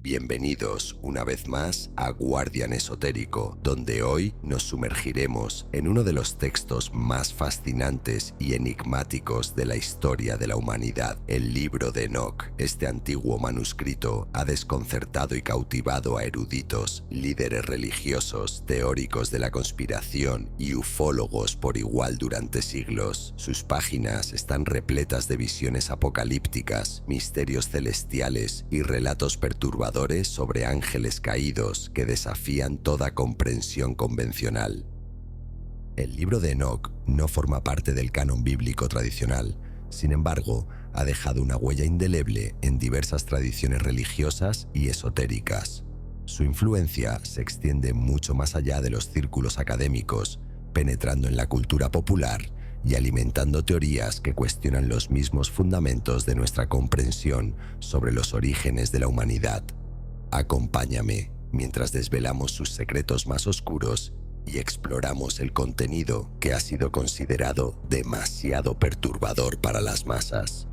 Bienvenidos una vez más a Guardián Esotérico, donde hoy nos sumergiremos en uno de los textos más fascinantes y enigmáticos de la historia de la humanidad, el Libro de Enoch. Este antiguo manuscrito ha desconcertado y cautivado a eruditos, líderes religiosos, teóricos de la conspiración y ufólogos por igual durante siglos. Sus páginas están repletas de visiones apocalípticas, misterios celestiales y relatos perturbadores sobre ángeles caídos que desafían toda comprensión convencional. El libro de Enoch no forma parte del canon bíblico tradicional, sin embargo, ha dejado una huella indeleble en diversas tradiciones religiosas y esotéricas. Su influencia se extiende mucho más allá de los círculos académicos, penetrando en la cultura popular y alimentando teorías que cuestionan los mismos fundamentos de nuestra comprensión sobre los orígenes de la humanidad. Acompáñame mientras desvelamos sus secretos más oscuros y exploramos el contenido que ha sido considerado demasiado perturbador para las masas.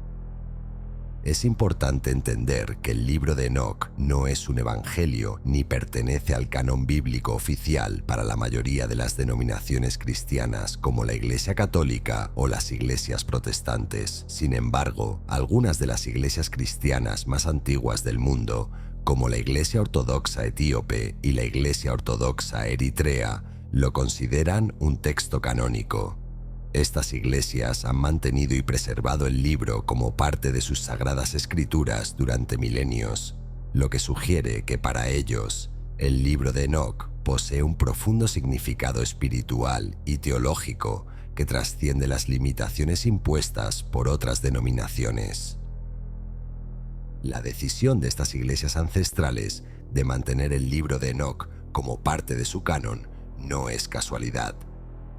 Es importante entender que el libro de Enoch no es un evangelio ni pertenece al canon bíblico oficial para la mayoría de las denominaciones cristianas como la Iglesia Católica o las iglesias protestantes. Sin embargo, algunas de las iglesias cristianas más antiguas del mundo, como la Iglesia Ortodoxa Etíope y la Iglesia Ortodoxa Eritrea, lo consideran un texto canónico. Estas iglesias han mantenido y preservado el libro como parte de sus sagradas escrituras durante milenios, lo que sugiere que para ellos, el libro de Enoch posee un profundo significado espiritual y teológico que trasciende las limitaciones impuestas por otras denominaciones. La decisión de estas iglesias ancestrales de mantener el libro de Enoch como parte de su canon no es casualidad.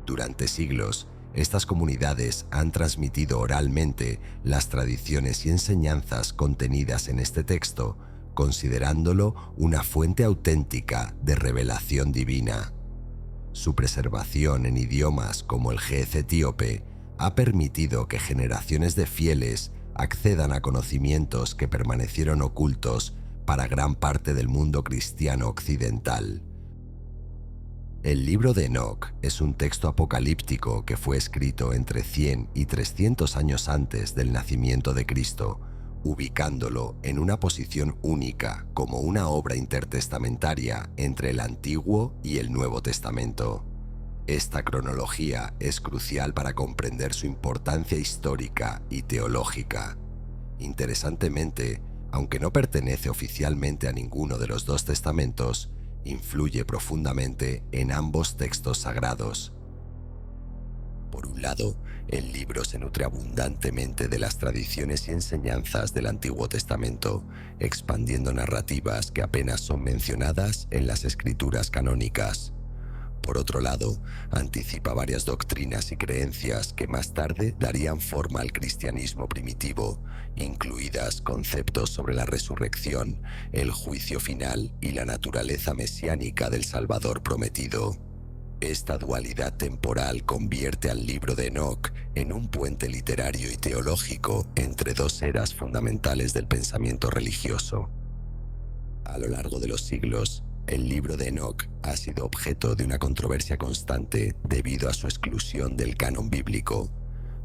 Durante siglos, estas comunidades han transmitido oralmente las tradiciones y enseñanzas contenidas en este texto, considerándolo una fuente auténtica de revelación divina. Su preservación en idiomas como el ge'ez etíope ha permitido que generaciones de fieles accedan a conocimientos que permanecieron ocultos para gran parte del mundo cristiano occidental. El libro de Enoch es un texto apocalíptico que fue escrito entre 100 y 300 años antes del nacimiento de Cristo, ubicándolo en una posición única como una obra intertestamentaria entre el Antiguo y el Nuevo Testamento. Esta cronología es crucial para comprender su importancia histórica y teológica. Interesantemente, aunque no pertenece oficialmente a ninguno de los dos testamentos, influye profundamente en ambos textos sagrados. Por un lado, el libro se nutre abundantemente de las tradiciones y enseñanzas del Antiguo Testamento, expandiendo narrativas que apenas son mencionadas en las escrituras canónicas. Por otro lado, anticipa varias doctrinas y creencias que más tarde darían forma al cristianismo primitivo, incluidas conceptos sobre la resurrección, el juicio final y la naturaleza mesiánica del Salvador prometido. Esta dualidad temporal convierte al libro de Enoch en un puente literario y teológico entre dos eras fundamentales del pensamiento religioso. A lo largo de los siglos, el libro de Enoch ha sido objeto de una controversia constante debido a su exclusión del canon bíblico.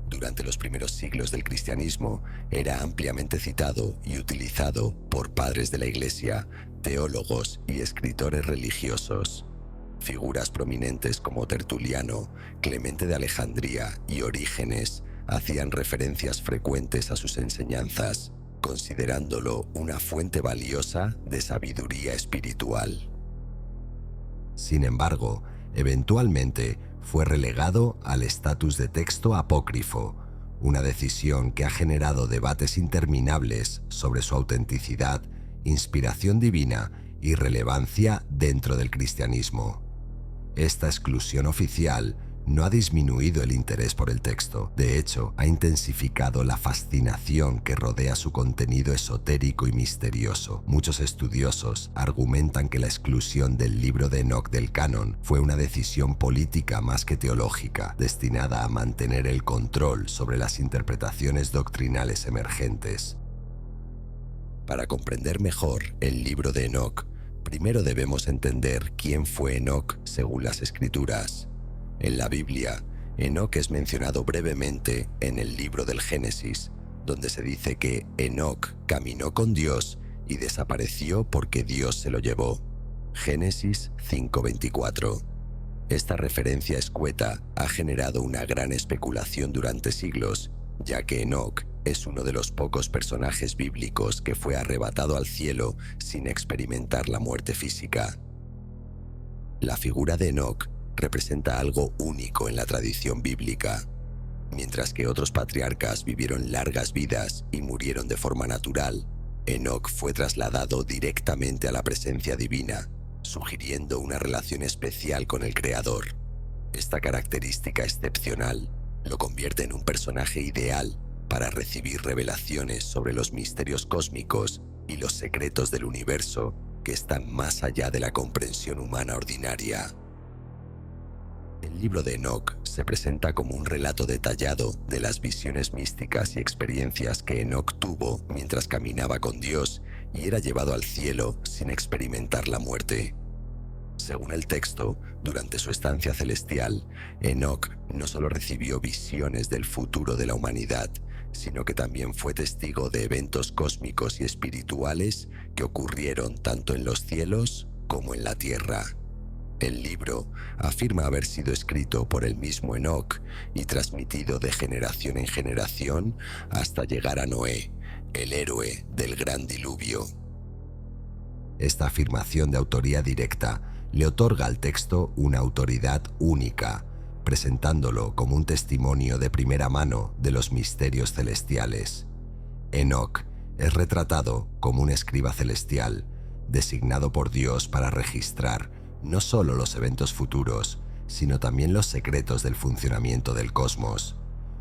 Durante los primeros siglos del cristianismo, era ampliamente citado y utilizado por padres de la Iglesia, teólogos y escritores religiosos. Figuras prominentes como Tertuliano, Clemente de Alejandría y Orígenes hacían referencias frecuentes a sus enseñanzas, considerándolo una fuente valiosa de sabiduría espiritual. Sin embargo, eventualmente fue relegado al estatus de texto apócrifo, una decisión que ha generado debates interminables sobre su autenticidad, inspiración divina y relevancia dentro del cristianismo. Esta exclusión oficial no ha disminuido el interés por el texto. De hecho, ha intensificado la fascinación que rodea su contenido esotérico y misterioso. Muchos estudiosos argumentan que la exclusión del libro de Enoch del canon fue una decisión política más que teológica, destinada a mantener el control sobre las interpretaciones doctrinales emergentes. Para comprender mejor el libro de Enoc, primero debemos entender quién fue Enoc según las Escrituras. En la Biblia, Enoc es mencionado brevemente en el libro del Génesis, donde se dice que Enoc caminó con Dios y desapareció porque Dios se lo llevó. Génesis 5:24. Esta referencia escueta ha generado una gran especulación durante siglos, ya que Enoc es uno de los pocos personajes bíblicos que fue arrebatado al cielo sin experimentar la muerte física. La figura de Enoc representa algo único en la tradición bíblica. Mientras que otros patriarcas vivieron largas vidas y murieron de forma natural, Enoc fue trasladado directamente a la presencia divina, sugiriendo una relación especial con el Creador. Esta característica excepcional lo convierte en un personaje ideal para recibir revelaciones sobre los misterios cósmicos y los secretos del universo que están más allá de la comprensión humana ordinaria. El libro de Enoc se presenta como un relato detallado de las visiones místicas y experiencias que Enoc tuvo mientras caminaba con Dios y era llevado al cielo sin experimentar la muerte. Según el texto, durante su estancia celestial, Enoc no solo recibió visiones del futuro de la humanidad, sino que también fue testigo de eventos cósmicos y espirituales que ocurrieron tanto en los cielos como en la tierra. El libro afirma haber sido escrito por el mismo Enoc y transmitido de generación en generación hasta llegar a Noé, el héroe del gran diluvio. Esta afirmación de autoría directa le otorga al texto una autoridad única, presentándolo como un testimonio de primera mano de los misterios celestiales. Enoc es retratado como un escriba celestial, designado por Dios para registrar no solo los eventos futuros, sino también los secretos del funcionamiento del cosmos.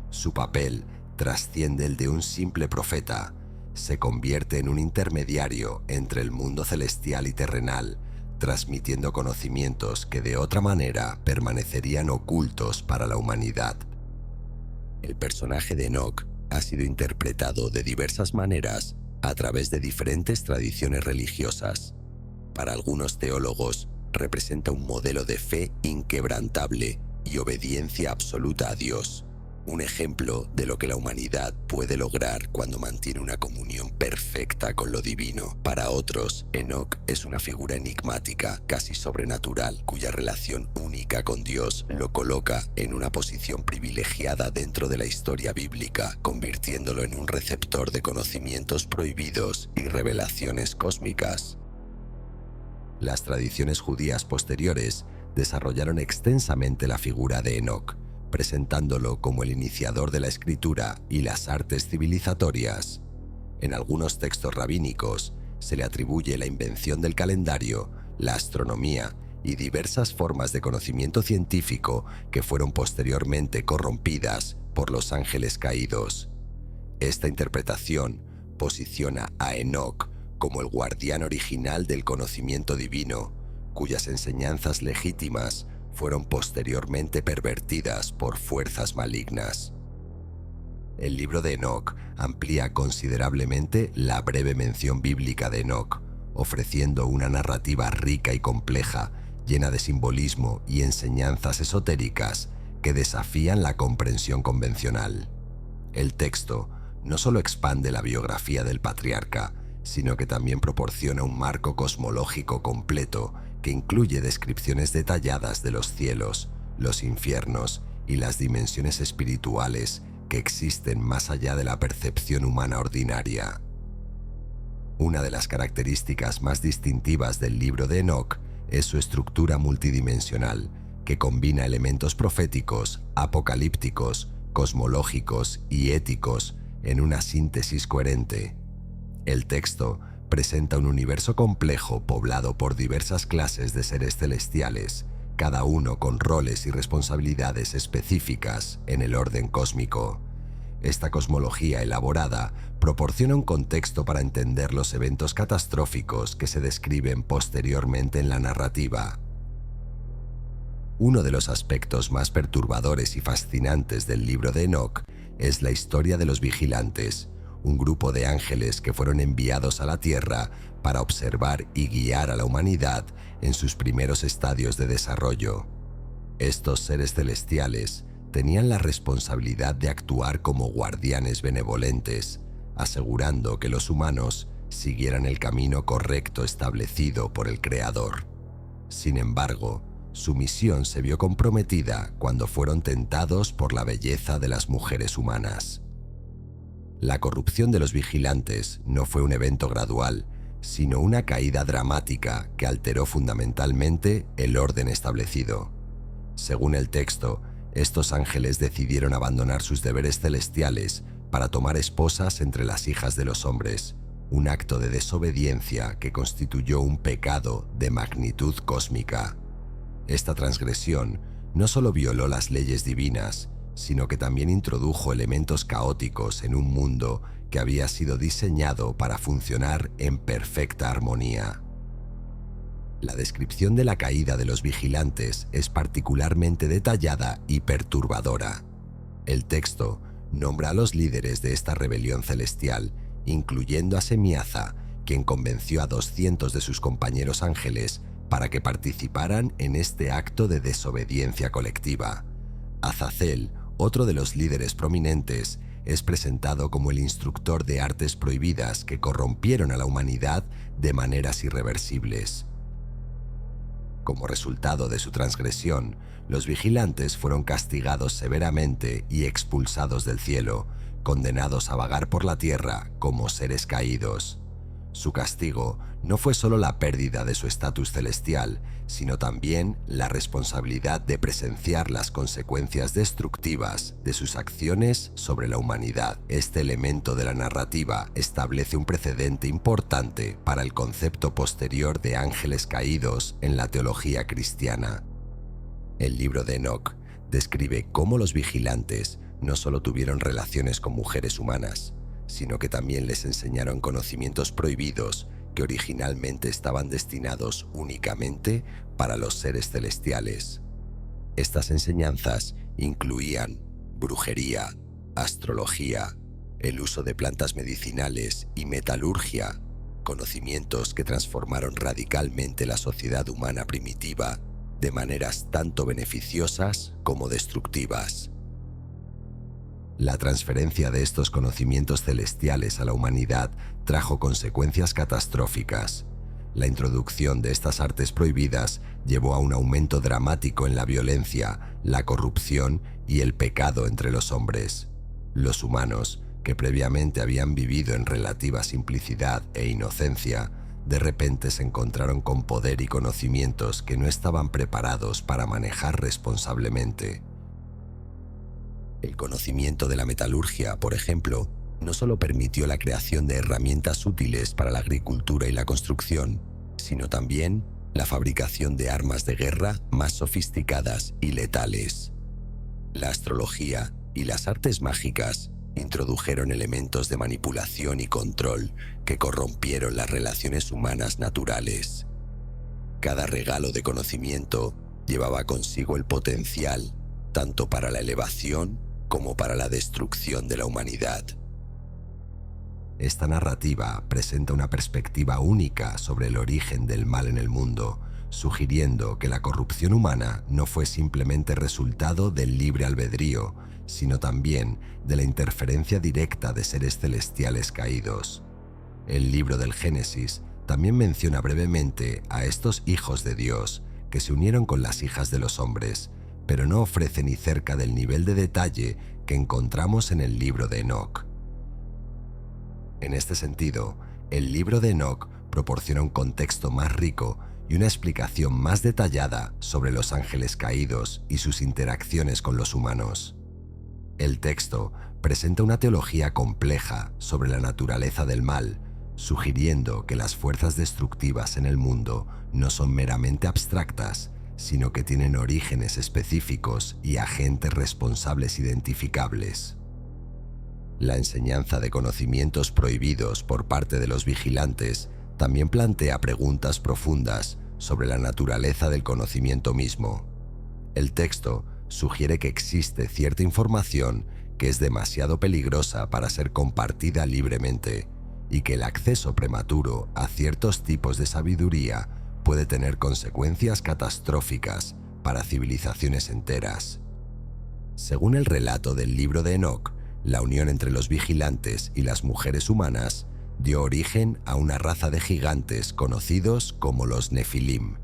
Su papel trasciende el de un simple profeta, se convierte en un intermediario entre el mundo celestial y terrenal, transmitiendo conocimientos que de otra manera permanecerían ocultos para la humanidad. El personaje de Enoc ha sido interpretado de diversas maneras a través de diferentes tradiciones religiosas. Para algunos teólogos, representa un modelo de fe inquebrantable y obediencia absoluta a Dios, un ejemplo de lo que la humanidad puede lograr cuando mantiene una comunión perfecta con lo divino. Para otros, Enoc es una figura enigmática, casi sobrenatural, cuya relación única con Dios lo coloca en una posición privilegiada dentro de la historia bíblica, convirtiéndolo en un receptor de conocimientos prohibidos y revelaciones cósmicas. Las tradiciones judías posteriores desarrollaron extensamente la figura de Enoc, presentándolo como el iniciador de la escritura y las artes civilizatorias. En algunos textos rabínicos se le atribuye la invención del calendario, la astronomía y diversas formas de conocimiento científico que fueron posteriormente corrompidas por los ángeles caídos. Esta interpretación posiciona a Enoc como el guardián original del conocimiento divino, cuyas enseñanzas legítimas fueron posteriormente pervertidas por fuerzas malignas. El libro de Enoc amplía considerablemente la breve mención bíblica de Enoc, ofreciendo una narrativa rica y compleja, llena de simbolismo y enseñanzas esotéricas que desafían la comprensión convencional. El texto no solo expande la biografía del patriarca, sino que también proporciona un marco cosmológico completo que incluye descripciones detalladas de los cielos, los infiernos y las dimensiones espirituales que existen más allá de la percepción humana ordinaria. Una de las características más distintivas del libro de Enoc es su estructura multidimensional, que combina elementos proféticos, apocalípticos, cosmológicos y éticos en una síntesis coherente. El texto presenta un universo complejo poblado por diversas clases de seres celestiales, cada uno con roles y responsabilidades específicas en el orden cósmico. Esta cosmología elaborada proporciona un contexto para entender los eventos catastróficos que se describen posteriormente en la narrativa. Uno de los aspectos más perturbadores y fascinantes del libro de Enoc es la historia de los vigilantes, un grupo de ángeles que fueron enviados a la Tierra para observar y guiar a la humanidad en sus primeros estadios de desarrollo. Estos seres celestiales tenían la responsabilidad de actuar como guardianes benevolentes, asegurando que los humanos siguieran el camino correcto establecido por el Creador. Sin embargo, su misión se vio comprometida cuando fueron tentados por la belleza de las mujeres humanas. La corrupción de los vigilantes no fue un evento gradual, sino una caída dramática que alteró fundamentalmente el orden establecido. Según el texto, estos ángeles decidieron abandonar sus deberes celestiales para tomar esposas entre las hijas de los hombres, un acto de desobediencia que constituyó un pecado de magnitud cósmica. Esta transgresión no solo violó las leyes divinas, sino que también introdujo elementos caóticos en un mundo que había sido diseñado para funcionar en perfecta armonía. La descripción de la caída de los vigilantes es particularmente detallada y perturbadora. El texto nombra a los líderes de esta rebelión celestial, incluyendo a Semiaza, quien convenció a 200 de sus compañeros ángeles para que participaran en este acto de desobediencia colectiva. Azazel, otro de los líderes prominentes, es presentado como el instructor de artes prohibidas que corrompieron a la humanidad de maneras irreversibles. Como resultado de su transgresión, los vigilantes fueron castigados severamente y expulsados del cielo, condenados a vagar por la tierra como seres caídos. Su castigo no fue solo la pérdida de su estatus celestial, sino también la responsabilidad de presenciar las consecuencias destructivas de sus acciones sobre la humanidad. Este elemento de la narrativa establece un precedente importante para el concepto posterior de ángeles caídos en la teología cristiana. El libro de Enoc describe cómo los vigilantes no solo tuvieron relaciones con mujeres humanas, sino que también les enseñaron conocimientos prohibidos que originalmente estaban destinados únicamente para los seres celestiales. Estas enseñanzas incluían brujería, astrología, el uso de plantas medicinales y metalurgia, conocimientos que transformaron radicalmente la sociedad humana primitiva de maneras tanto beneficiosas como destructivas. La transferencia de estos conocimientos celestiales a la humanidad trajo consecuencias catastróficas. La introducción de estas artes prohibidas llevó a un aumento dramático en la violencia, la corrupción y el pecado entre los hombres. Los humanos, que previamente habían vivido en relativa simplicidad e inocencia, de repente se encontraron con poder y conocimientos que no estaban preparados para manejar responsablemente. El conocimiento de la metalurgia, por ejemplo, no solo permitió la creación de herramientas útiles para la agricultura y la construcción, sino también la fabricación de armas de guerra más sofisticadas y letales. La astrología y las artes mágicas introdujeron elementos de manipulación y control que corrompieron las relaciones humanas naturales. Cada regalo de conocimiento llevaba consigo el potencial tanto para la elevación como para la destrucción de la humanidad. Esta narrativa presenta una perspectiva única sobre el origen del mal en el mundo, sugiriendo que la corrupción humana no fue simplemente resultado del libre albedrío, sino también de la interferencia directa de seres celestiales caídos. El libro del Génesis también menciona brevemente a estos hijos de Dios que se unieron con las hijas de los hombres, pero no ofrece ni cerca del nivel de detalle que encontramos en el libro de Enoc. En este sentido, el libro de Enoc proporciona un contexto más rico y una explicación más detallada sobre los ángeles caídos y sus interacciones con los humanos. El texto presenta una teología compleja sobre la naturaleza del mal, sugiriendo que las fuerzas destructivas en el mundo no son meramente abstractas, sino que tienen orígenes específicos y agentes responsables identificables. La enseñanza de conocimientos prohibidos por parte de los vigilantes también plantea preguntas profundas sobre la naturaleza del conocimiento mismo. El texto sugiere que existe cierta información que es demasiado peligrosa para ser compartida libremente y que el acceso prematuro a ciertos tipos de sabiduría puede tener consecuencias catastróficas para civilizaciones enteras. Según el relato del libro de Enoch, la unión entre los vigilantes y las mujeres humanas dio origen a una raza de gigantes conocidos como los Nefilim.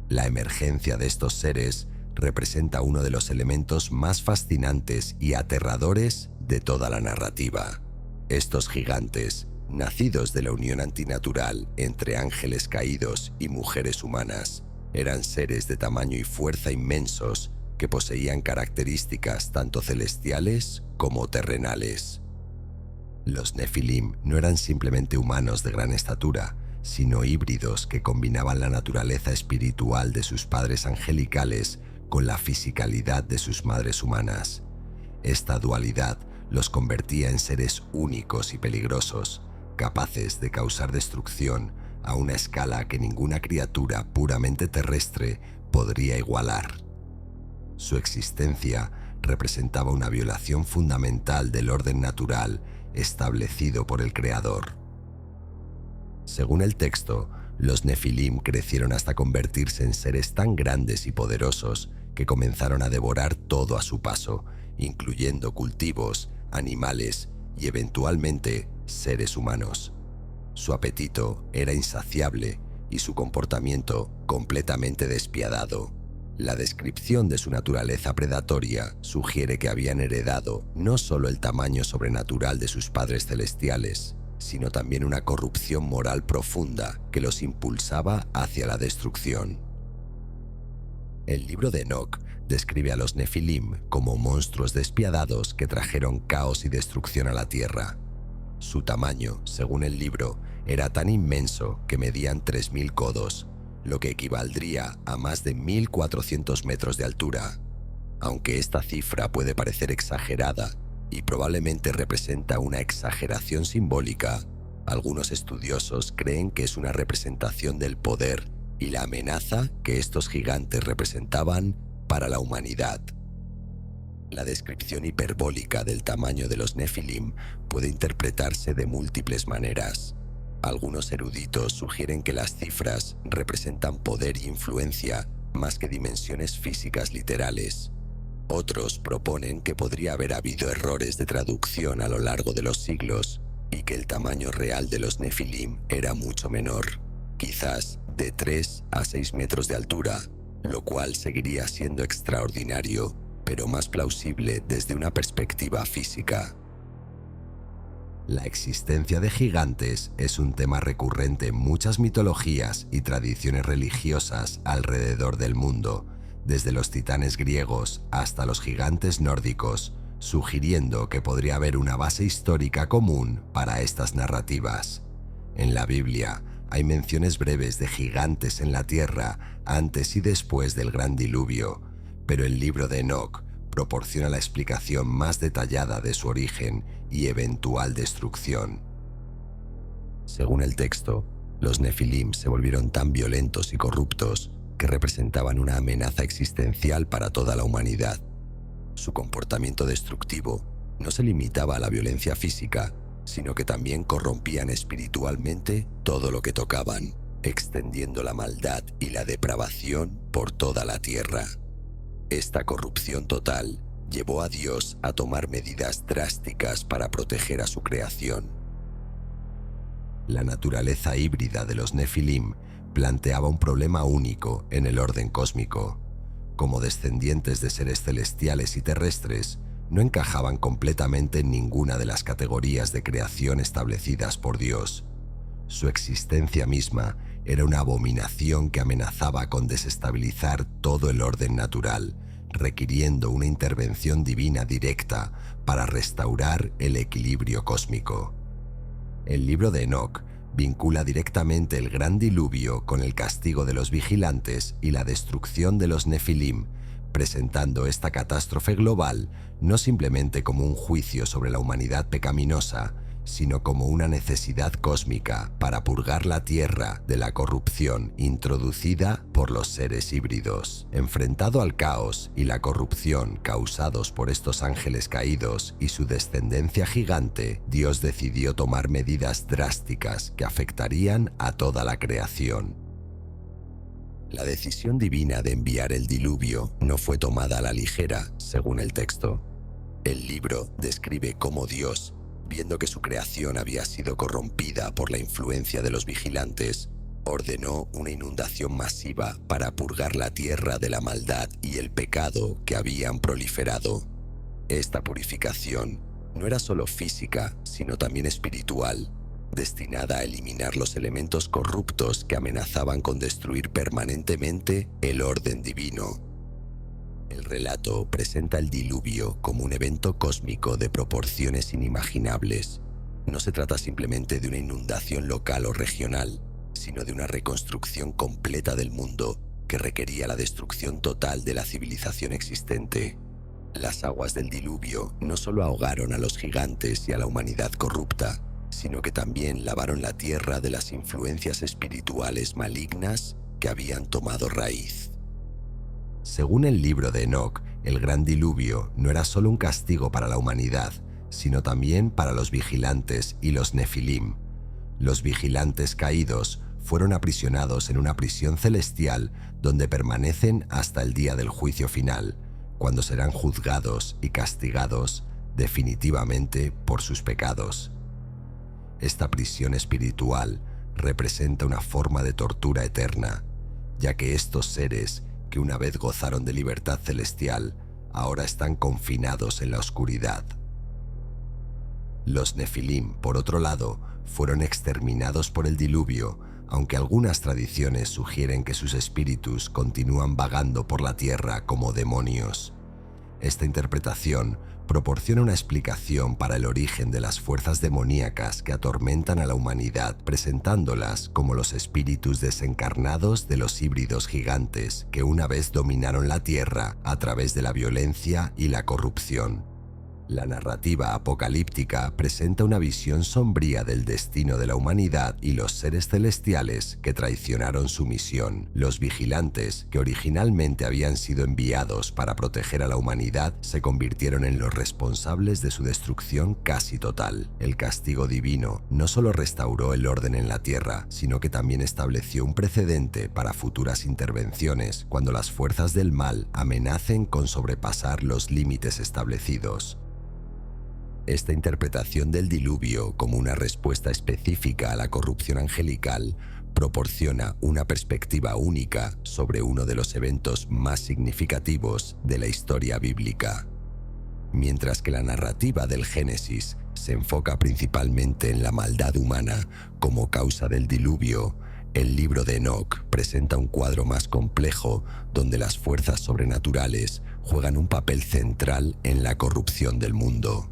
La emergencia de estos seres representa uno de los elementos más fascinantes y aterradores de toda la narrativa. Estos gigantes, nacidos de la unión antinatural entre ángeles caídos y mujeres humanas, eran seres de tamaño y fuerza inmensos que poseían características tanto celestiales como terrenales. Los Nefilim no eran simplemente humanos de gran estatura, sino híbridos que combinaban la naturaleza espiritual de sus padres angelicales con la fisicalidad de sus madres humanas. Esta dualidad los convertía en seres únicos y peligrosos, capaces de causar destrucción a una escala que ninguna criatura puramente terrestre podría igualar. Su existencia representaba una violación fundamental del orden natural establecido por el Creador. Según el texto, los Nefilim crecieron hasta convertirse en seres tan grandes y poderosos que comenzaron a devorar todo a su paso, incluyendo cultivos, animales y eventualmente seres humanos. Su apetito era insaciable y su comportamiento completamente despiadado. La descripción de su naturaleza predatoria sugiere que habían heredado no solo el tamaño sobrenatural de sus padres celestiales, sino también una corrupción moral profunda que los impulsaba hacia la destrucción. El libro de Enoch describe a los Nefilim como monstruos despiadados que trajeron caos y destrucción a la tierra. Su tamaño, según el libro, era tan inmenso que medían 3000 codos, lo que equivaldría a más de 1400 metros de altura. Aunque esta cifra puede parecer exagerada y probablemente representa una exageración simbólica, algunos estudiosos creen que es una representación del poder y la amenaza que estos gigantes representaban para la humanidad. La descripción hiperbólica del tamaño de los Nefilim puede interpretarse de múltiples maneras. Algunos eruditos sugieren que las cifras representan poder y influencia más que dimensiones físicas literales. Otros proponen que podría haber habido errores de traducción a lo largo de los siglos y que el tamaño real de los Nefilim era mucho menor, quizás de 3 a 6 metros de altura, lo cual seguiría siendo extraordinario, pero más plausible desde una perspectiva física. La existencia de gigantes es un tema recurrente en muchas mitologías y tradiciones religiosas alrededor del mundo, desde los titanes griegos hasta los gigantes nórdicos, sugiriendo que podría haber una base histórica común para estas narrativas. En la Biblia hay menciones breves de gigantes en la tierra antes y después del gran diluvio, pero el libro de Enoch proporciona la explicación más detallada de su origen y eventual destrucción. Según el texto, los Nefilim se volvieron tan violentos y corruptos que representaban una amenaza existencial para toda la humanidad. Su comportamiento destructivo no se limitaba a la violencia física, sino que también corrompían espiritualmente todo lo que tocaban, extendiendo la maldad y la depravación por toda la tierra. Esta corrupción total llevó a Dios a tomar medidas drásticas para proteger a su creación. La naturaleza híbrida de los Nefilim planteaba un problema único en el orden cósmico. Como descendientes de seres celestiales y terrestres, no encajaban completamente en ninguna de las categorías de creación establecidas por Dios. Su existencia misma era una abominación que amenazaba con desestabilizar todo el orden natural, requiriendo una intervención divina directa para restaurar el equilibrio cósmico. El libro de Enoch vincula directamente el gran diluvio con el castigo de los vigilantes y la destrucción de los Nefilim, presentando esta catástrofe global no simplemente como un juicio sobre la humanidad pecaminosa, sino como una necesidad cósmica para purgar la Tierra de la corrupción introducida por los seres híbridos. Enfrentado al caos y la corrupción causados por estos ángeles caídos y su descendencia gigante, Dios decidió tomar medidas drásticas que afectarían a toda la creación. La decisión divina de enviar el diluvio no fue tomada a la ligera, según el texto. El libro describe cómo Dios, viendo que su creación había sido corrompida por la influencia de los vigilantes, ordenó una inundación masiva para purgar la tierra de la maldad y el pecado que habían proliferado. Esta purificación no era solo física, sino también espiritual, destinada a eliminar los elementos corruptos que amenazaban con destruir permanentemente el orden divino. El relato presenta el diluvio como un evento cósmico de proporciones inimaginables. No se trata simplemente de una inundación local o regional, sino de una reconstrucción completa del mundo que requería la destrucción total de la civilización existente. Las aguas del diluvio no solo ahogaron a los gigantes y a la humanidad corrupta, sino que también lavaron la tierra de las influencias espirituales malignas que habían tomado raíz. Según el libro de Enoc, el gran diluvio no era solo un castigo para la humanidad, sino también para los vigilantes y los nefilim. Los vigilantes caídos fueron aprisionados en una prisión celestial donde permanecen hasta el día del juicio final, cuando serán juzgados y castigados definitivamente por sus pecados. Esta prisión espiritual representa una forma de tortura eterna, ya que estos seres que una vez gozaron de libertad celestial, ahora están confinados en la oscuridad. Los nefilim, por otro lado, fueron exterminados por el diluvio, aunque algunas tradiciones sugieren que sus espíritus continúan vagando por la tierra como demonios. Esta interpretación proporciona una explicación para el origen de las fuerzas demoníacas que atormentan a la humanidad, presentándolas como los espíritus desencarnados de los híbridos gigantes que una vez dominaron la Tierra a través de la violencia y la corrupción. La narrativa apocalíptica presenta una visión sombría del destino de la humanidad y los seres celestiales que traicionaron su misión. Los vigilantes, que originalmente habían sido enviados para proteger a la humanidad, se convirtieron en los responsables de su destrucción casi total. El castigo divino no solo restauró el orden en la tierra, sino que también estableció un precedente para futuras intervenciones cuando las fuerzas del mal amenacen con sobrepasar los límites establecidos. Esta interpretación del diluvio como una respuesta específica a la corrupción angelical proporciona una perspectiva única sobre uno de los eventos más significativos de la historia bíblica. Mientras que la narrativa del Génesis se enfoca principalmente en la maldad humana como causa del diluvio, el libro de Enoc presenta un cuadro más complejo donde las fuerzas sobrenaturales juegan un papel central en la corrupción del mundo.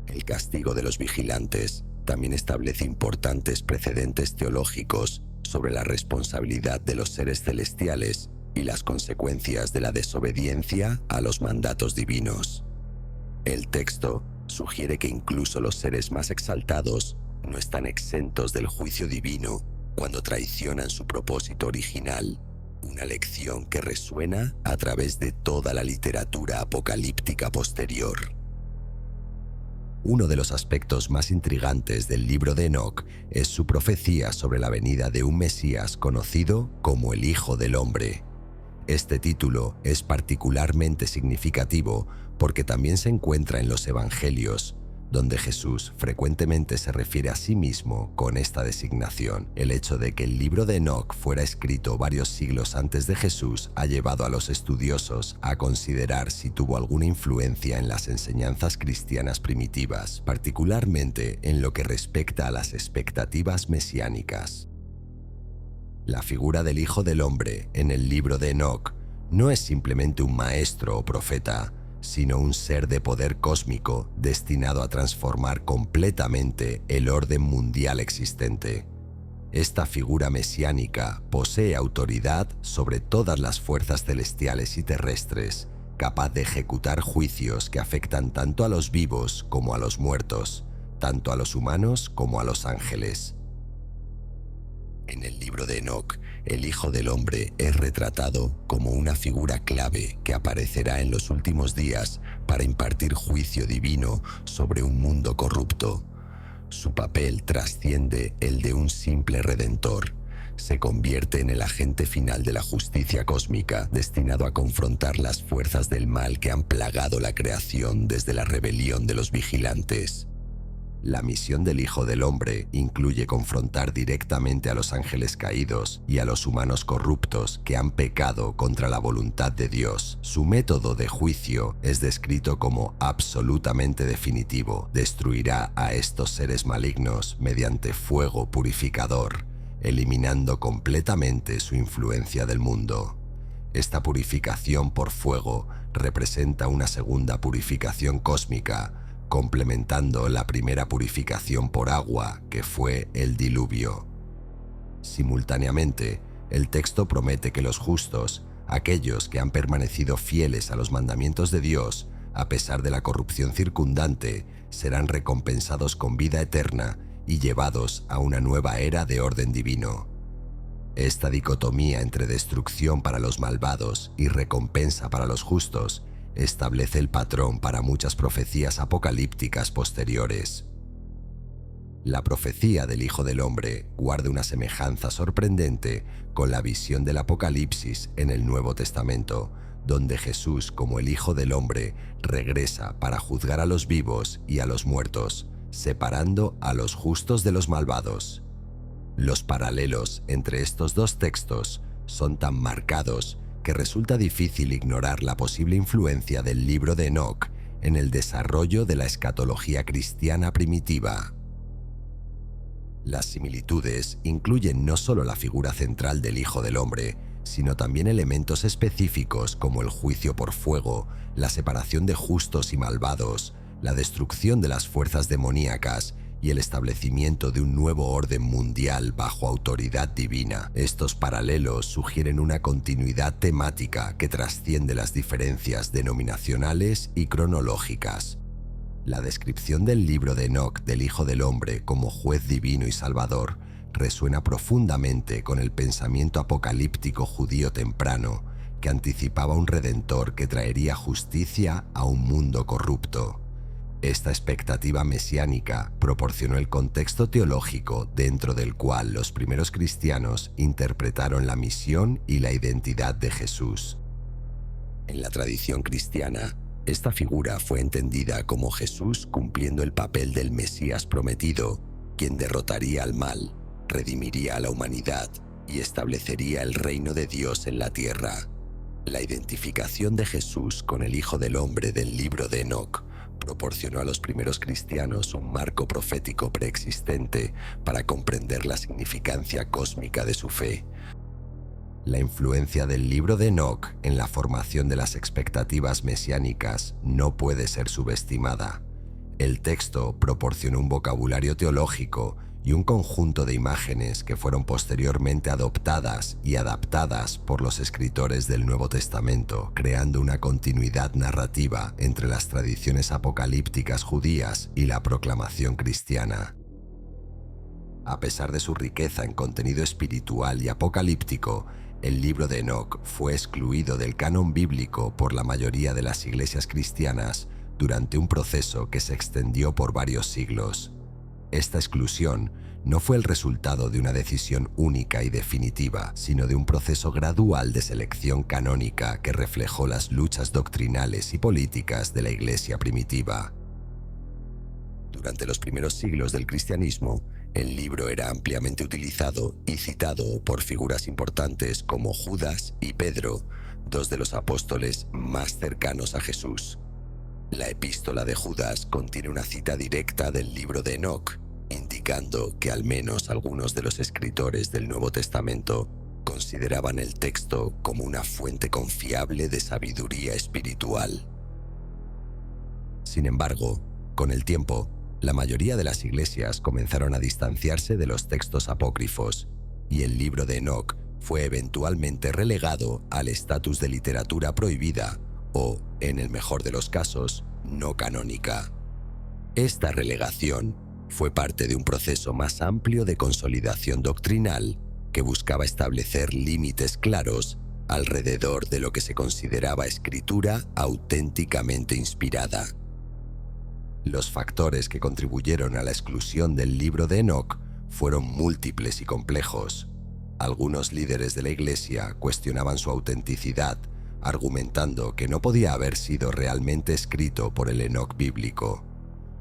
El castigo de los vigilantes también establece importantes precedentes teológicos sobre la responsabilidad de los seres celestiales y las consecuencias de la desobediencia a los mandatos divinos. El texto sugiere que incluso los seres más exaltados no están exentos del juicio divino cuando traicionan su propósito original, una lección que resuena a través de toda la literatura apocalíptica posterior. Uno de los aspectos más intrigantes del libro de Enoc es su profecía sobre la venida de un Mesías conocido como el Hijo del Hombre. Este título es particularmente significativo porque también se encuentra en los Evangelios, donde Jesús frecuentemente se refiere a sí mismo con esta designación. El hecho de que el libro de Enoc fuera escrito varios siglos antes de Jesús ha llevado a los estudiosos a considerar si tuvo alguna influencia en las enseñanzas cristianas primitivas, particularmente en lo que respecta a las expectativas mesiánicas. La figura del Hijo del Hombre en el libro de Enoc no es simplemente un maestro o profeta, sino un ser de poder cósmico destinado a transformar completamente el orden mundial existente. Esta figura mesiánica posee autoridad sobre todas las fuerzas celestiales y terrestres, capaz de ejecutar juicios que afectan tanto a los vivos como a los muertos, tanto a los humanos como a los ángeles. En el libro de Enoc, el Hijo del Hombre es retratado como una figura clave que aparecerá en los últimos días para impartir juicio divino sobre un mundo corrupto. Su papel trasciende el de un simple redentor. Se convierte en el agente final de la justicia cósmica, destinado a confrontar las fuerzas del mal que han plagado la creación desde la rebelión de los vigilantes. La misión del Hijo del Hombre incluye confrontar directamente a los ángeles caídos y a los humanos corruptos que han pecado contra la voluntad de Dios. Su método de juicio es descrito como absolutamente definitivo. Destruirá a estos seres malignos mediante fuego purificador, eliminando completamente su influencia del mundo. Esta purificación por fuego representa una segunda purificación cósmica, complementando la primera purificación por agua, que fue el diluvio. Simultáneamente, el texto promete que los justos, aquellos que han permanecido fieles a los mandamientos de Dios, a pesar de la corrupción circundante, serán recompensados con vida eterna y llevados a una nueva era de orden divino. Esta dicotomía entre destrucción para los malvados y recompensa para los justos establece el patrón para muchas profecías apocalípticas posteriores. La profecía del Hijo del Hombre guarda una semejanza sorprendente con la visión del Apocalipsis en el Nuevo Testamento, donde Jesús, como el Hijo del Hombre, regresa para juzgar a los vivos y a los muertos, separando a los justos de los malvados. Los paralelos entre estos dos textos son tan marcados que resulta difícil ignorar la posible influencia del libro de Enoc en el desarrollo de la escatología cristiana primitiva. Las similitudes incluyen no solo la figura central del Hijo del Hombre, sino también elementos específicos como el juicio por fuego, la separación de justos y malvados, la destrucción de las fuerzas demoníacas y el establecimiento de un nuevo orden mundial bajo autoridad divina. Estos paralelos sugieren una continuidad temática que trasciende las diferencias denominacionales y cronológicas. La descripción del libro de Enoc del Hijo del Hombre como juez divino y salvador resuena profundamente con el pensamiento apocalíptico judío temprano, que anticipaba un redentor que traería justicia a un mundo corrupto. Esta expectativa mesiánica proporcionó el contexto teológico dentro del cual los primeros cristianos interpretaron la misión y la identidad de Jesús. En la tradición cristiana, esta figura fue entendida como Jesús cumpliendo el papel del Mesías prometido, quien derrotaría al mal, redimiría a la humanidad y establecería el reino de Dios en la tierra. La identificación de Jesús con el Hijo del Hombre del libro de Enoc proporcionó a los primeros cristianos un marco profético preexistente para comprender la significancia cósmica de su fe. La influencia del libro de Enoc en la formación de las expectativas mesiánicas no puede ser subestimada. El texto proporcionó un vocabulario teológico y un conjunto de imágenes que fueron posteriormente adoptadas y adaptadas por los escritores del Nuevo Testamento, creando una continuidad narrativa entre las tradiciones apocalípticas judías y la proclamación cristiana. A pesar de su riqueza en contenido espiritual y apocalíptico, el libro de Enoc fue excluido del canon bíblico por la mayoría de las iglesias cristianas durante un proceso que se extendió por varios siglos. Esta exclusión no fue el resultado de una decisión única y definitiva, sino de un proceso gradual de selección canónica que reflejó las luchas doctrinales y políticas de la Iglesia primitiva. Durante los primeros siglos del cristianismo, el libro era ampliamente utilizado y citado por figuras importantes como Judas y Pedro, dos de los apóstoles más cercanos a Jesús. La epístola de Judas contiene una cita directa del libro de Enoc, indicando que al menos algunos de los escritores del Nuevo Testamento consideraban el texto como una fuente confiable de sabiduría espiritual. Sin embargo, con el tiempo, la mayoría de las iglesias comenzaron a distanciarse de los textos apócrifos, y el libro de Enoc fue eventualmente relegado al estatus de literatura prohibida o, en el mejor de los casos, no canónica. Esta relegación fue parte de un proceso más amplio de consolidación doctrinal que buscaba establecer límites claros alrededor de lo que se consideraba escritura auténticamente inspirada. Los factores que contribuyeron a la exclusión del libro de Enoc fueron múltiples y complejos. Algunos líderes de la Iglesia cuestionaban su autenticidad, argumentando que no podía haber sido realmente escrito por el Enoc bíblico.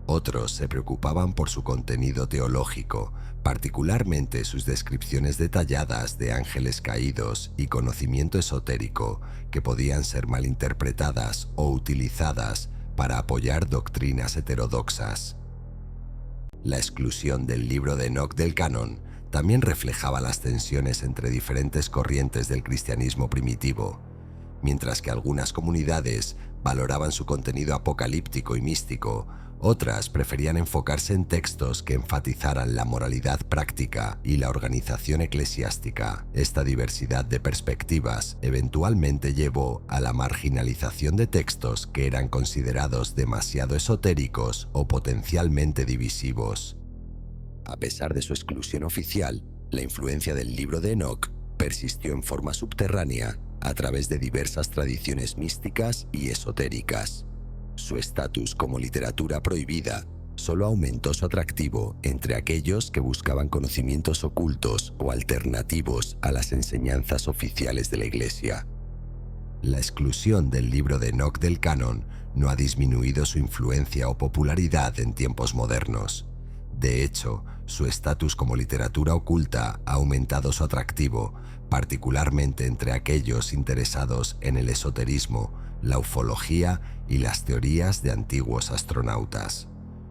Otros se preocupaban por su contenido teológico, particularmente sus descripciones detalladas de ángeles caídos y conocimiento esotérico que podían ser malinterpretadas o utilizadas para apoyar doctrinas heterodoxas. La exclusión del libro de Enoc del canon también reflejaba las tensiones entre diferentes corrientes del cristianismo primitivo. Mientras que algunas comunidades valoraban su contenido apocalíptico y místico, otras preferían enfocarse en textos que enfatizaran la moralidad práctica y la organización eclesiástica. Esta diversidad de perspectivas eventualmente llevó a la marginalización de textos que eran considerados demasiado esotéricos o potencialmente divisivos. A pesar de su exclusión oficial, la influencia del libro de Enoc persistió en forma subterránea a través de diversas tradiciones místicas y esotéricas. Su estatus como literatura prohibida solo aumentó su atractivo entre aquellos que buscaban conocimientos ocultos o alternativos a las enseñanzas oficiales de la Iglesia. La exclusión del libro de Enoc del canon no ha disminuido su influencia o popularidad en tiempos modernos. De hecho, su estatus como literatura oculta ha aumentado su atractivo, particularmente entre aquellos interesados en el esoterismo, la ufología y las teorías de antiguos astronautas.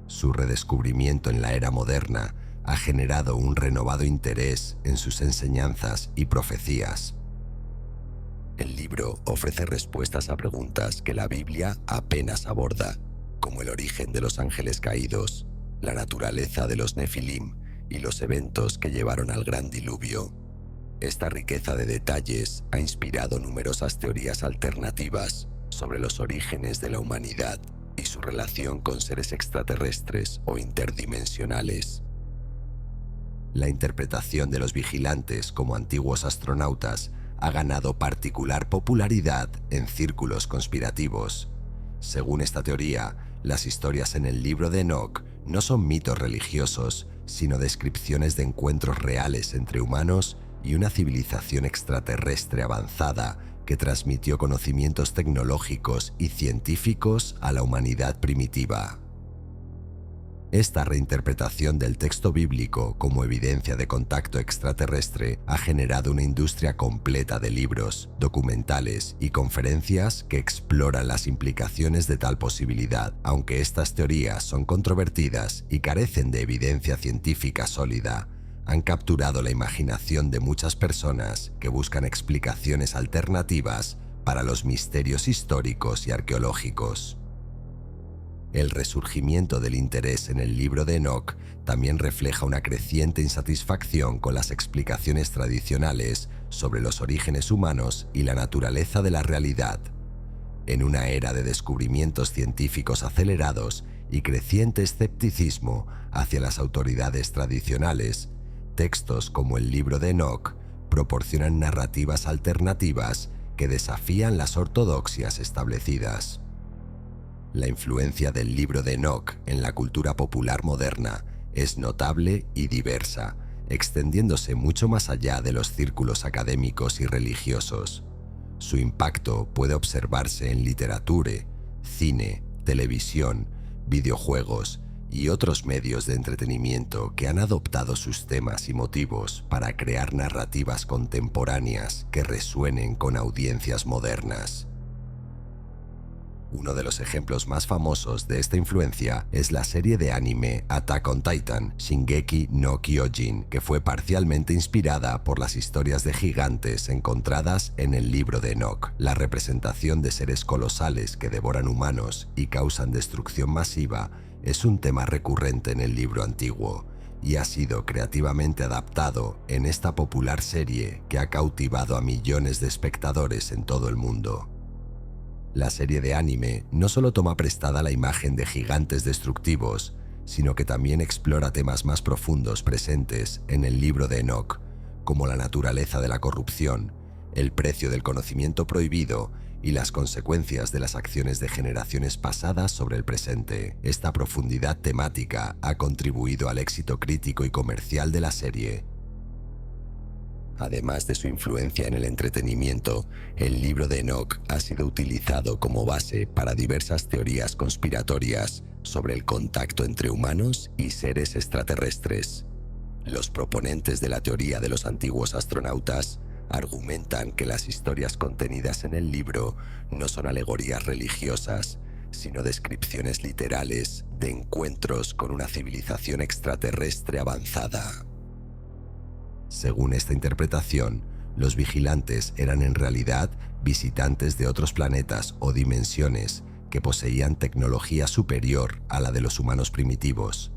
Su redescubrimiento en la era moderna ha generado un renovado interés en sus enseñanzas y profecías. El libro ofrece respuestas a preguntas que la Biblia apenas aborda, como el origen de los ángeles caídos, la naturaleza de los Nefilim y los eventos que llevaron al gran diluvio. Esta riqueza de detalles ha inspirado numerosas teorías alternativas sobre los orígenes de la humanidad y su relación con seres extraterrestres o interdimensionales. La interpretación de los vigilantes como antiguos astronautas ha ganado particular popularidad en círculos conspirativos. Según esta teoría, las historias en el libro de Enoc no son mitos religiosos, sino descripciones de encuentros reales entre humanos y una civilización extraterrestre avanzada que transmitió conocimientos tecnológicos y científicos a la humanidad primitiva. Esta reinterpretación del texto bíblico como evidencia de contacto extraterrestre ha generado una industria completa de libros, documentales y conferencias que exploran las implicaciones de tal posibilidad, aunque estas teorías son controvertidas y carecen de evidencia científica sólida. Han capturado la imaginación de muchas personas que buscan explicaciones alternativas para los misterios históricos y arqueológicos. El resurgimiento del interés en el libro de Enoc también refleja una creciente insatisfacción con las explicaciones tradicionales sobre los orígenes humanos y la naturaleza de la realidad. En una era de descubrimientos científicos acelerados y creciente escepticismo hacia las autoridades tradicionales, textos como el libro de Enoc proporcionan narrativas alternativas que desafían las ortodoxias establecidas. La influencia del libro de Enoc en la cultura popular moderna es notable y diversa, extendiéndose mucho más allá de los círculos académicos y religiosos. Su impacto puede observarse en literatura, cine, televisión, videojuegos y otros medios de entretenimiento que han adoptado sus temas y motivos para crear narrativas contemporáneas que resuenen con audiencias modernas. Uno de los ejemplos más famosos de esta influencia es la serie de anime Attack on Titan, Shingeki no Kyojin, que fue parcialmente inspirada por las historias de gigantes encontradas en el libro de Enoc. La representación de seres colosales que devoran humanos y causan destrucción masiva es un tema recurrente en el libro antiguo y ha sido creativamente adaptado en esta popular serie que ha cautivado a millones de espectadores en todo el mundo. La serie de anime no solo toma prestada la imagen de gigantes destructivos, sino que también explora temas más profundos presentes en el libro de Enoch, como la naturaleza de la corrupción, el precio del conocimiento prohibido y las consecuencias de las acciones de generaciones pasadas sobre el presente. Esta profundidad temática ha contribuido al éxito crítico y comercial de la serie. Además de su influencia en el entretenimiento, el libro de Enoch ha sido utilizado como base para diversas teorías conspiratorias sobre el contacto entre humanos y seres extraterrestres. Los proponentes de la teoría de los antiguos astronautas argumentan que las historias contenidas en el libro no son alegorías religiosas, sino descripciones literales de encuentros con una civilización extraterrestre avanzada. Según esta interpretación, los vigilantes eran en realidad visitantes de otros planetas o dimensiones que poseían tecnología superior a la de los humanos primitivos.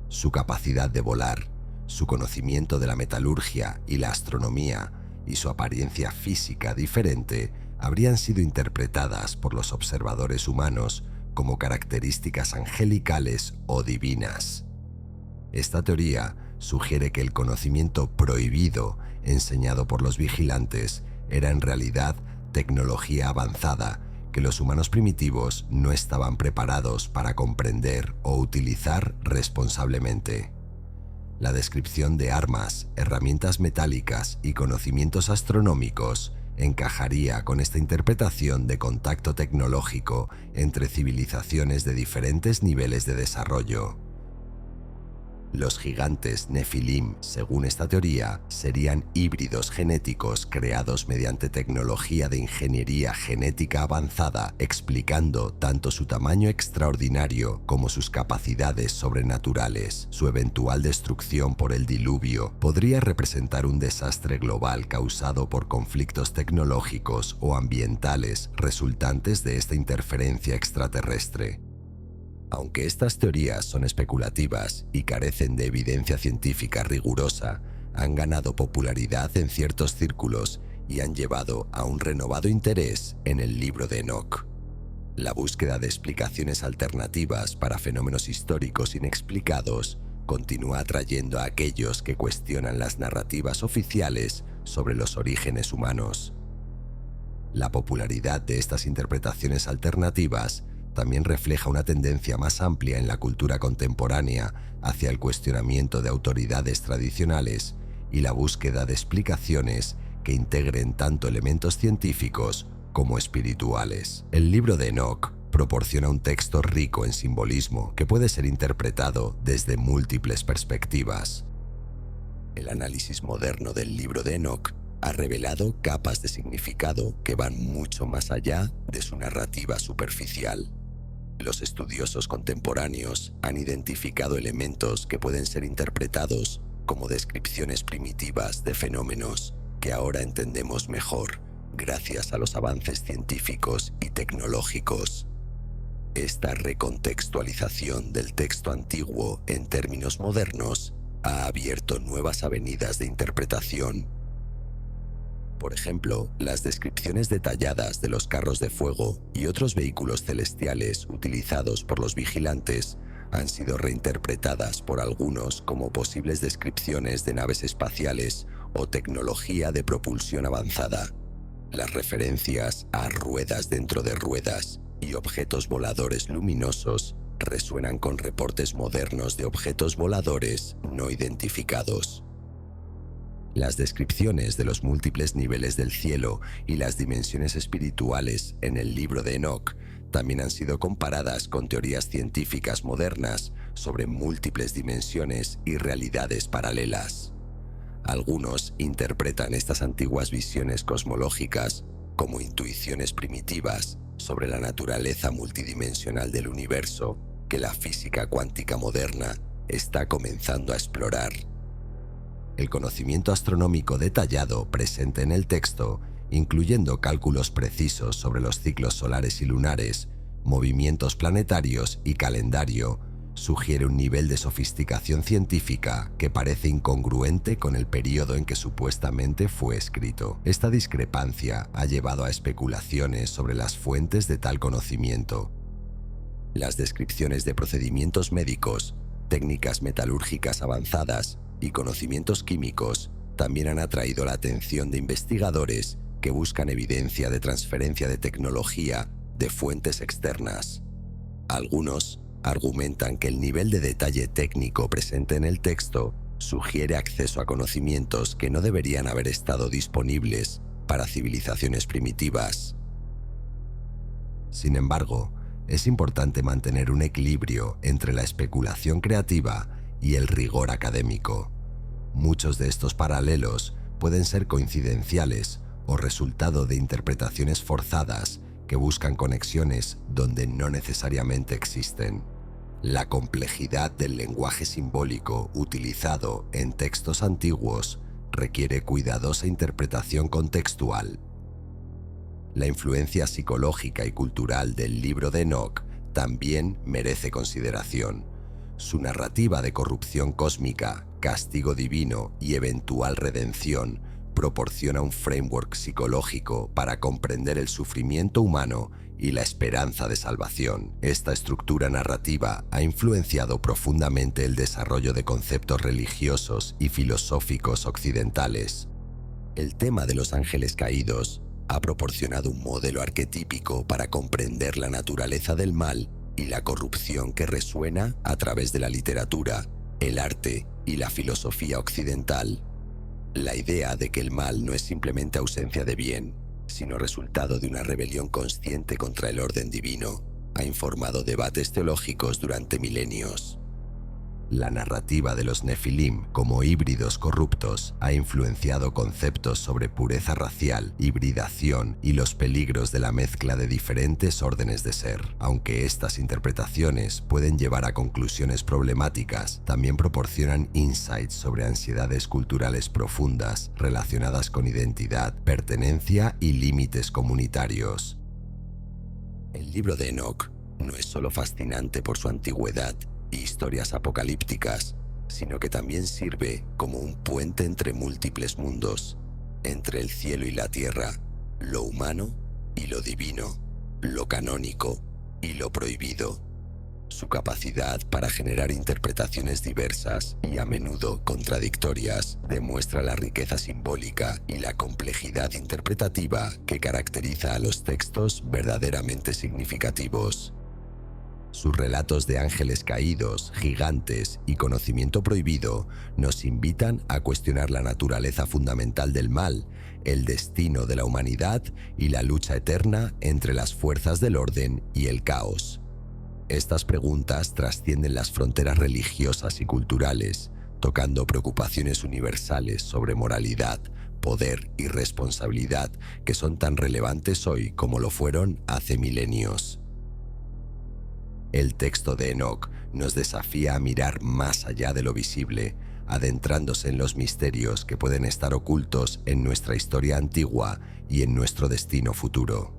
Su capacidad de volar, su conocimiento de la metalurgia y la astronomía y su apariencia física diferente habrían sido interpretadas por los observadores humanos como características angelicales o divinas. Esta teoría sugiere que el conocimiento prohibido enseñado por los vigilantes era en realidad tecnología avanzada que los humanos primitivos no estaban preparados para comprender o utilizar responsablemente. La descripción de armas, herramientas metálicas y conocimientos astronómicos encajaría con esta interpretación de contacto tecnológico entre civilizaciones de diferentes niveles de desarrollo. Los gigantes Nefilim, según esta teoría, serían híbridos genéticos creados mediante tecnología de ingeniería genética avanzada, explicando tanto su tamaño extraordinario como sus capacidades sobrenaturales. Su eventual destrucción por el diluvio podría representar un desastre global causado por conflictos tecnológicos o ambientales resultantes de esta interferencia extraterrestre. Aunque estas teorías son especulativas y carecen de evidencia científica rigurosa, han ganado popularidad en ciertos círculos y han llevado a un renovado interés en el libro de Enoch. La búsqueda de explicaciones alternativas para fenómenos históricos inexplicados continúa atrayendo a aquellos que cuestionan las narrativas oficiales sobre los orígenes humanos. La popularidad de estas interpretaciones alternativas también refleja una tendencia más amplia en la cultura contemporánea hacia el cuestionamiento de autoridades tradicionales y la búsqueda de explicaciones que integren tanto elementos científicos como espirituales. El libro de Enoch proporciona un texto rico en simbolismo que puede ser interpretado desde múltiples perspectivas. El análisis moderno del libro de Enoch ha revelado capas de significado que van mucho más allá de su narrativa superficial. Los estudiosos contemporáneos han identificado elementos que pueden ser interpretados como descripciones primitivas de fenómenos que ahora entendemos mejor gracias a los avances científicos y tecnológicos. Esta recontextualización del texto antiguo en términos modernos ha abierto nuevas avenidas de interpretación. Por ejemplo, las descripciones detalladas de los carros de fuego y otros vehículos celestiales utilizados por los vigilantes han sido reinterpretadas por algunos como posibles descripciones de naves espaciales o tecnología de propulsión avanzada. Las referencias a ruedas dentro de ruedas y objetos voladores luminosos resuenan con reportes modernos de objetos voladores no identificados. Las descripciones de los múltiples niveles del cielo y las dimensiones espirituales en el libro de Enoch también han sido comparadas con teorías científicas modernas sobre múltiples dimensiones y realidades paralelas. Algunos interpretan estas antiguas visiones cosmológicas como intuiciones primitivas sobre la naturaleza multidimensional del universo que la física cuántica moderna está comenzando a explorar. El conocimiento astronómico detallado presente en el texto, incluyendo cálculos precisos sobre los ciclos solares y lunares, movimientos planetarios y calendario, sugiere un nivel de sofisticación científica que parece incongruente con el periodo en que supuestamente fue escrito. Esta discrepancia ha llevado a especulaciones sobre las fuentes de tal conocimiento. Las descripciones de procedimientos médicos Técnicas metalúrgicas avanzadas y conocimientos químicos también han atraído la atención de investigadores que buscan evidencia de transferencia de tecnología de fuentes externas. Algunos argumentan que el nivel de detalle técnico presente en el texto sugiere acceso a conocimientos que no deberían haber estado disponibles para civilizaciones primitivas. Sin embargo, es importante mantener un equilibrio entre la especulación creativa y el rigor académico. Muchos de estos paralelos pueden ser coincidenciales o resultado de interpretaciones forzadas que buscan conexiones donde no necesariamente existen. La complejidad del lenguaje simbólico utilizado en textos antiguos requiere cuidadosa interpretación contextual. La influencia psicológica y cultural del libro de Enoch también merece consideración. Su narrativa de corrupción cósmica, castigo divino y eventual redención proporciona un framework psicológico para comprender el sufrimiento humano y la esperanza de salvación. Esta estructura narrativa ha influenciado profundamente el desarrollo de conceptos religiosos y filosóficos occidentales. El tema de los ángeles caídos ha proporcionado un modelo arquetípico para comprender la naturaleza del mal y la corrupción que resuena a través de la literatura, el arte y la filosofía occidental. La idea de que el mal no es simplemente ausencia de bien, sino resultado de una rebelión consciente contra el orden divino, ha informado debates teológicos durante milenios. La narrativa de los Nefilim como híbridos corruptos ha influenciado conceptos sobre pureza racial, hibridación y los peligros de la mezcla de diferentes órdenes de ser. Aunque estas interpretaciones pueden llevar a conclusiones problemáticas, también proporcionan insights sobre ansiedades culturales profundas relacionadas con identidad, pertenencia y límites comunitarios. El libro de Enoch no es solo fascinante por su antigüedad y historias apocalípticas, sino que también sirve como un puente entre múltiples mundos, entre el cielo y la tierra, lo humano y lo divino, lo canónico y lo prohibido. Su capacidad para generar interpretaciones diversas y a menudo contradictorias demuestra la riqueza simbólica y la complejidad interpretativa que caracteriza a los textos verdaderamente significativos. Sus relatos de ángeles caídos, gigantes y conocimiento prohibido nos invitan a cuestionar la naturaleza fundamental del mal, el destino de la humanidad y la lucha eterna entre las fuerzas del orden y el caos. Estas preguntas trascienden las fronteras religiosas y culturales, tocando preocupaciones universales sobre moralidad, poder y responsabilidad que son tan relevantes hoy como lo fueron hace milenios. El texto de Enoch nos desafía a mirar más allá de lo visible, adentrándose en los misterios que pueden estar ocultos en nuestra historia antigua y en nuestro destino futuro.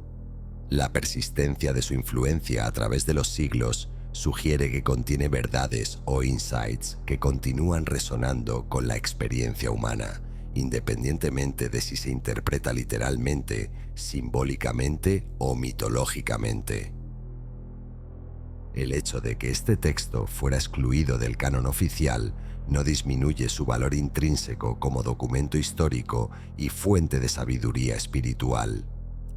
La persistencia de su influencia a través de los siglos sugiere que contiene verdades o insights que continúan resonando con la experiencia humana, independientemente de si se interpreta literalmente, simbólicamente o mitológicamente. El hecho de que este texto fuera excluido del canon oficial no disminuye su valor intrínseco como documento histórico y fuente de sabiduría espiritual.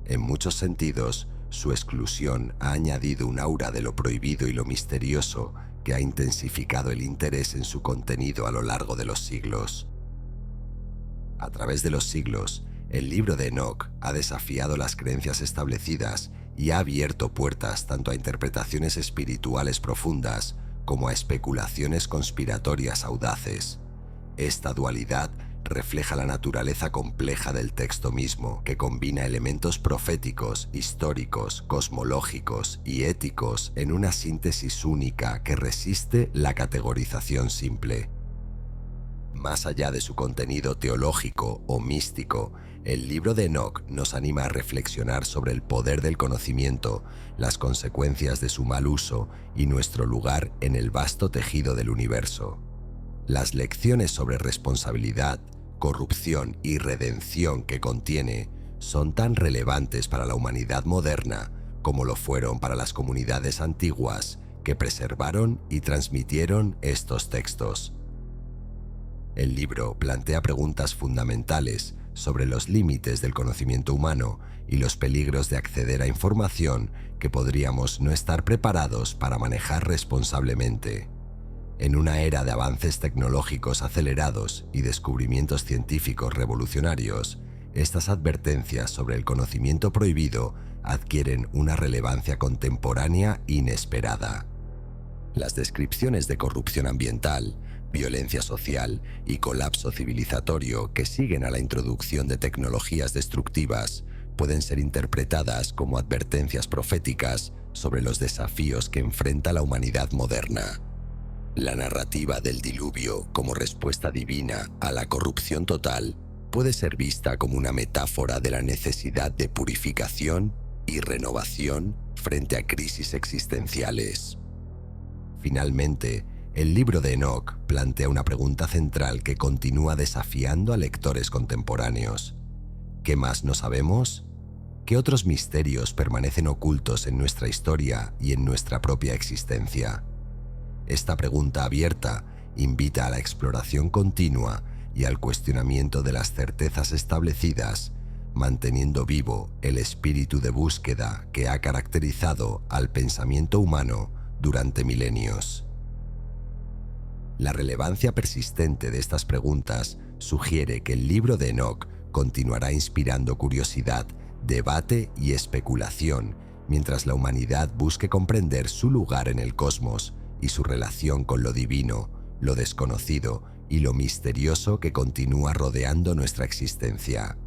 En muchos sentidos, su exclusión ha añadido un aura de lo prohibido y lo misterioso que ha intensificado el interés en su contenido a lo largo de los siglos. A través de los siglos, el libro de Enoch ha desafiado las creencias establecidas y ha abierto puertas tanto a interpretaciones espirituales profundas como a especulaciones conspiratorias audaces. Esta dualidad refleja la naturaleza compleja del texto mismo, que combina elementos proféticos, históricos, cosmológicos y éticos en una síntesis única que resiste la categorización simple. Más allá de su contenido teológico o místico, el libro de Enoch nos anima a reflexionar sobre el poder del conocimiento, las consecuencias de su mal uso y nuestro lugar en el vasto tejido del universo. Las lecciones sobre responsabilidad, corrupción y redención que contiene son tan relevantes para la humanidad moderna como lo fueron para las comunidades antiguas que preservaron y transmitieron estos textos. El libro plantea preguntas fundamentales sobre los límites del conocimiento humano y los peligros de acceder a información que podríamos no estar preparados para manejar responsablemente. En una era de avances tecnológicos acelerados y descubrimientos científicos revolucionarios, estas advertencias sobre el conocimiento prohibido adquieren una relevancia contemporánea inesperada. Las descripciones de corrupción ambiental, violencia social y colapso civilizatorio que siguen a la introducción de tecnologías destructivas pueden ser interpretadas como advertencias proféticas sobre los desafíos que enfrenta la humanidad moderna. La narrativa del diluvio como respuesta divina a la corrupción total puede ser vista como una metáfora de la necesidad de purificación y renovación frente a crisis existenciales. Finalmente, el libro de Enoch plantea una pregunta central que continúa desafiando a lectores contemporáneos. ¿Qué más no sabemos? ¿Qué otros misterios permanecen ocultos en nuestra historia y en nuestra propia existencia? Esta pregunta abierta invita a la exploración continua y al cuestionamiento de las certezas establecidas, manteniendo vivo el espíritu de búsqueda que ha caracterizado al pensamiento humano durante milenios. La relevancia persistente de estas preguntas sugiere que el libro de Enoch continuará inspirando curiosidad, debate y especulación mientras la humanidad busque comprender su lugar en el cosmos y su relación con lo divino, lo desconocido y lo misterioso que continúa rodeando nuestra existencia.